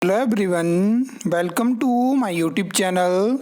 Hello everyone, welcome to my YouTube channel.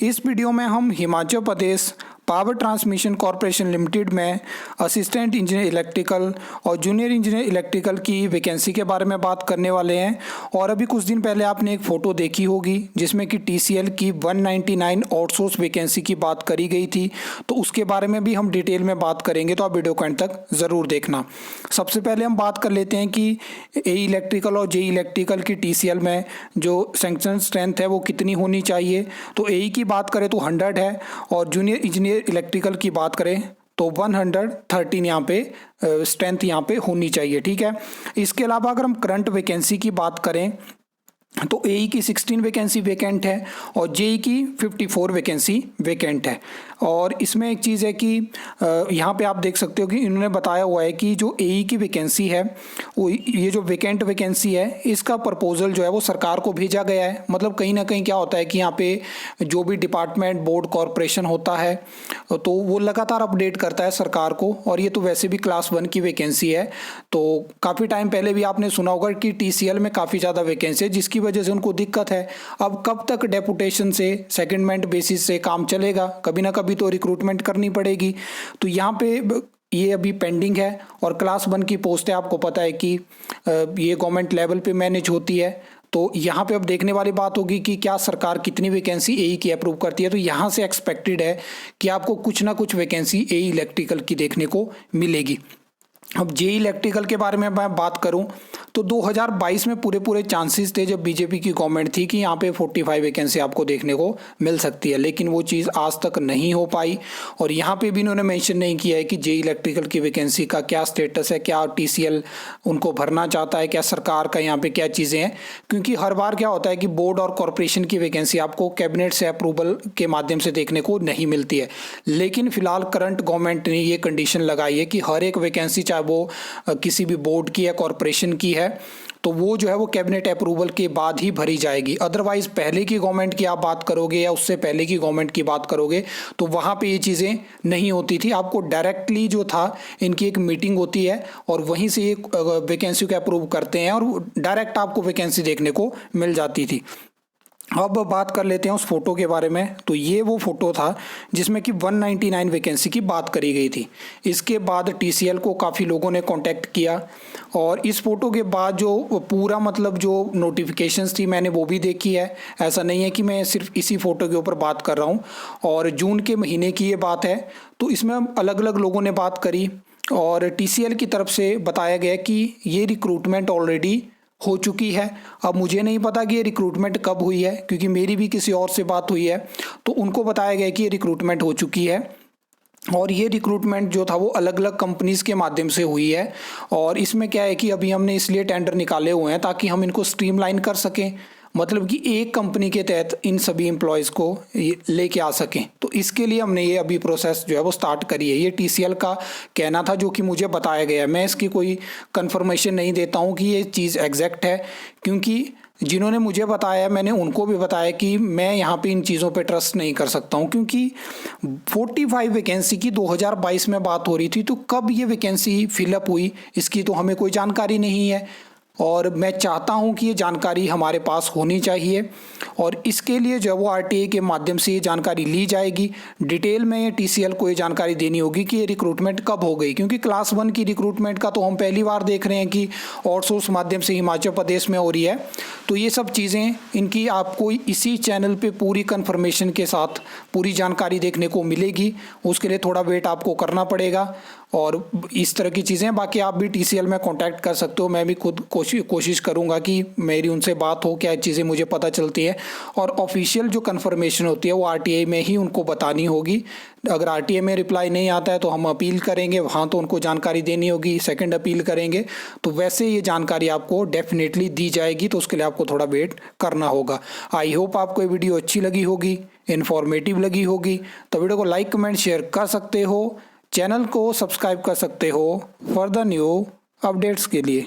इस वीडियो में हम Himachal Pradesh Power Transmission Corporation Limited में असिस्टेंट इंजीनियर इलेक्ट्रिकल और जूनियर इंजीनियर इलेक्ट्रिकल की वैकेंसी के बारे में बात करने वाले हैं। और अभी कुछ दिन पहले आपने एक फ़ोटो देखी होगी जिसमें कि टीसीएल की 199 आउटसोर्स वैकेंसी की बात करी गई थी, तो उसके बारे में भी हम डिटेल में बात करेंगे, तो आप वीडियो को एंड तक ज़रूर देखना। सबसे पहले हम बात कर लेते हैं कि ए इलेक्ट्रिकल और जे इलेक्ट्रिकल की टीसीएल में जो सैंक्शन स्ट्रेंथ है वो कितनी होनी चाहिए। तो ए की बात करें तो 100 है, और जूनियर इंजीनियर इलेक्ट्रिकल की बात करें तो 113 यहाँ पे स्ट्रेंथ यहाँ पे होनी चाहिए। ठीक है। इसके अलावा अगर हम करंट वैकेंसी की बात करें तो ए की 16 वैकेंसी वैकेंट है और जे की 54 वैकेंसी वैकेंट है। और इसमें एक चीज़ है कि यहाँ पे आप देख सकते हो कि इन्होंने बताया हुआ है कि जो ए की वैकेंसी है वो ये जो वैकेंट वैकेंसी है इसका प्रपोजल जो है वो सरकार को भेजा गया है। मतलब कहीं ना कहीं क्या होता है कि यहाँ पे जो भी डिपार्टमेंट बोर्ड कॉरपोरेशन होता है तो वो लगातार अपडेट करता है सरकार को, और ये तो वैसे भी क्लास 1 की वैकेंसी है। तो काफ़ी टाइम पहले भी आपने सुना होगा कि टीसीएल में काफ़ी ज़्यादा वैकेंसी है जिसकी वजह से उनको दिक्कत है। अब कब तक डेपुटेशन से सेकेंडमेंट बेसिस से काम चलेगा, कभी ना कभी तो रिक्रूटमेंट करनी पड़ेगी। तो यहाँ पे ये अभी पेंडिंग है, और क्लास 1 की पोस्ट है, आपको पता है कि ये गवर्नमेंट लेवल पे मैनेज होती है। तो यहाँ पे अब देखने वाली बात होगी कि क्या सरकार कितनी वैकेंसी ए की अप्रूव करती है। तो यहाँ से एक्सपेक्टेड है कि आपको कुछ ना कुछ वैकेंसी ए इलेक्ट्रिकल की देखने को मिलेगी। अब जे इलेक्ट्रिकल के बारे में मैं बात करूं तो 2022 में पूरे चांसेस थे जब बीजेपी की गवर्नमेंट थी कि यहाँ पे 45 वैकेंसी आपको देखने को मिल सकती है, लेकिन वो चीज़ आज तक नहीं हो पाई। और यहाँ पे भी इन्होंने मेंशन नहीं किया है कि जे इलेक्ट्रिकल की वैकेंसी का क्या स्टेटस है, क्या टीसीएल उनको भरना चाहता है, क्या सरकार का यहाँ पे क्या चीज़ें हैं। क्योंकि हर बार क्या होता है कि बोर्ड और कॉरपोरेशन की वैकेंसी आपको कैबिनेट से अप्रूवल के माध्यम से देखने को नहीं मिलती है, लेकिन फिलहाल करंट गवर्नमेंट ने ये कंडीशन लगाई है कि हर एक वैकेंसी वो किसी भी बोर्ड की या कॉरपोरेशन की है तो वो जो है वो कैबिनेट अप्रूवल के बाद ही भरी जाएगी। अदरवाइज पहले की गवर्नमेंट की आप बात करोगे या उससे पहले की गवर्नमेंट की बात करोगे तो वहाँ पे ये चीज़ें नहीं होती थी। आपको डायरेक्टली जो था इनकी एक मीटिंग होती है और वहीं से ये वैकेंसी को अप्रूव करते हैं और डायरेक्ट आपको वैकेंसी देखने को मिल जाती थी। अब बात कर लेते हैं उस फोटो के बारे में। तो ये वो फोटो था जिसमें कि 199 वैकेंसी की बात करी गई थी। इसके बाद टीसीएल को काफ़ी लोगों ने कांटेक्ट किया, और इस फोटो के बाद जो पूरा मतलब जो नोटिफिकेशंस थी मैंने वो भी देखी है। ऐसा नहीं है कि मैं सिर्फ इसी फोटो के ऊपर बात कर रहा हूँ। और जून के महीने की ये बात है, तो इसमें अलग अलग लोगों ने बात करी और टीसीएल की तरफ से बताया गया कि ये रिक्रूटमेंट ऑलरेडी हो चुकी है। अब मुझे नहीं पता कि ये रिक्रूटमेंट कब हुई है, क्योंकि मेरी भी किसी और से बात हुई है तो उनको बताया गया कि ये रिक्रूटमेंट हो चुकी है। और ये रिक्रूटमेंट जो था वो अलग अलग कंपनीज के माध्यम से हुई है। और इसमें क्या है कि अभी हमने इसलिए टेंडर निकाले हुए हैं ताकि हम इनको स्ट्रीमलाइन कर सकें, मतलब कि एक कंपनी के तहत इन सभी एम्प्लॉयज़ को लेके आ सकें। तो इसके लिए हमने ये अभी प्रोसेस जो है वो स्टार्ट करी है। ये टीसीएल का कहना था जो कि मुझे बताया गया है। मैं इसकी कोई कंफर्मेशन नहीं देता हूँ कि ये चीज़ एग्जैक्ट है, क्योंकि जिन्होंने मुझे बताया मैंने उनको भी बताया कि मैं यहाँ पे इन चीज़ों पे ट्रस्ट नहीं कर सकता हूँ, क्योंकि 45 वैकेंसी की 2022 में बात हो रही थी। तो कब ये वैकेंसी फिलअप हुई इसकी तो हमें कोई जानकारी नहीं है, और मैं चाहता हूं कि ये जानकारी हमारे पास होनी चाहिए। और इसके लिए जो है वो आरटीए के माध्यम से ये जानकारी ली जाएगी। डिटेल में ये टीसीएल को ये जानकारी देनी होगी कि ये रिक्रूटमेंट कब हो गई, क्योंकि क्लास 1 की रिक्रूटमेंट का तो हम पहली बार देख रहे हैं कि आउटसोर्स माध्यम से हिमाचल प्रदेश में हो रही है। तो ये सब चीज़ें इनकी आपको इसी चैनल पे पूरी कन्फर्मेशन के साथ पूरी जानकारी देखने को मिलेगी। उसके लिए थोड़ा वेट आपको करना पड़ेगा, और इस तरह की चीज़ें। बाकी आप भी टीसीएल में कांटेक्ट कर सकते हो। मैं भी खुद कोशिश करूंगा कि मेरी उनसे बात हो, क्या चीज़ें मुझे पता चलती है। और ऑफिशियल जो कंफर्मेशन होती है वो आरटीआई में ही उनको बतानी होगी। अगर आरटीआई में रिप्लाई नहीं आता है तो हम अपील करेंगे, वहाँ तो उनको जानकारी देनी होगी, सेकंड अपील करेंगे। तो वैसे ये जानकारी आपको डेफिनेटली दी जाएगी, तो उसके लिए आपको थोड़ा वेट करना होगा। आई होप आपको ये वीडियो अच्छी लगी होगी, इन्फॉर्मेटिव लगी होगी। तो वीडियो को लाइक कमेंट शेयर कर सकते हो, चैनल को सब्सक्राइब कर सकते हो फॉर द न्यू अपडेट्स के लिए।